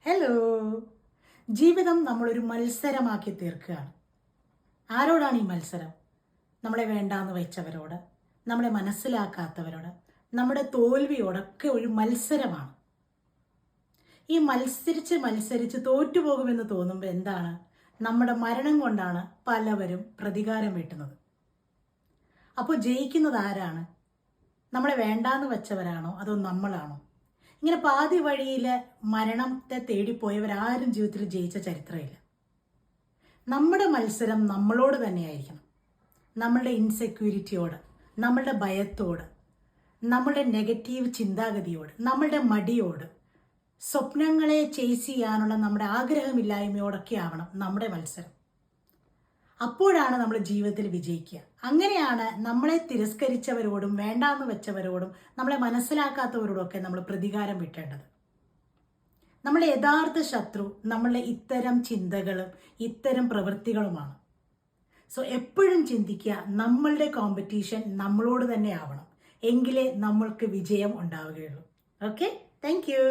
Hello. ജീവിതം നമ്മളൊരു മത്സരമാക്കി തീർക്കുകയാണ്. ആരോടാണ് ഈ മത്സരം? നമ്മളെ വേണ്ടാന്ന് വെച്ചവരോട്, നമ്മളെ മനസ്സിലാക്കാത്തവരോട്, നമ്മുടെ തോൽവിയോടൊക്കെ ഒരു മത്സരമാണ്. ഈ മത്സരിച്ച് മത്സരിച്ച് തോറ്റുപോകുമെന്ന് തോന്നുമ്പോൾ എന്താണ്? നമ്മുടെ മരണം കൊണ്ടാണ് പലവരും പ്രതികാരം വീട്ടുന്നത്. അപ്പോൾ ജയിക്കുന്നത് ആരാണ്? നമ്മളെ വേണ്ടാന്ന് വെച്ചവരാണോ അതോ നമ്മളാണോ? ഇങ്ങനെ പാതി വഴിയിൽ മരണത്തെ തേടിപ്പോയവരാരും ജീവിതത്തിൽ ജയിച്ച ചരിത്രമില്ല. നമ്മുടെ മത്സരം നമ്മളോട് തന്നെയായിരിക്കണം. നമ്മളുടെ ഇൻസെക്യൂരിറ്റിയോട്, നമ്മളുടെ ഭയത്തോട്, നമ്മുടെ നെഗറ്റീവ് ചിന്താഗതിയോട്, നമ്മളുടെ മടിയോട്, സ്വപ്നങ്ങളെ ചേസ് ചെയ്യാനുള്ള നമ്മുടെ ആഗ്രഹമില്ലായ്മയോടൊക്കെ ആവണം നമ്മുടെ മത്സരം. അപ്പോഴാണ് നമ്മൾ ജീവിതത്തിൽ വിജയിക്കുക. അങ്ങനെയാണ് നമ്മളെ തിരസ്കരിച്ചവരോടും വേണ്ടാന്ന് വെച്ചവരോടും നമ്മളെ മനസ്സിലാക്കാത്തവരോടൊക്കെ നമ്മൾ പ്രതികാരം വിട്ടേണ്ടത്. നമ്മുടെ യഥാർത്ഥ ശത്രു നമ്മളുടെ ഇത്തരം ചിന്തകളും ഇത്തരം പ്രവൃത്തികളുമാണ്. സോ എപ്പോഴും ചിന്തിക്കുക, നമ്മളുടെ കോമ്പറ്റീഷൻ നമ്മളോട് തന്നെ ആവണം. എങ്കിലേ നമ്മൾക്ക് വിജയം ഉണ്ടാവുകയുള്ളൂ. Okay, thank you.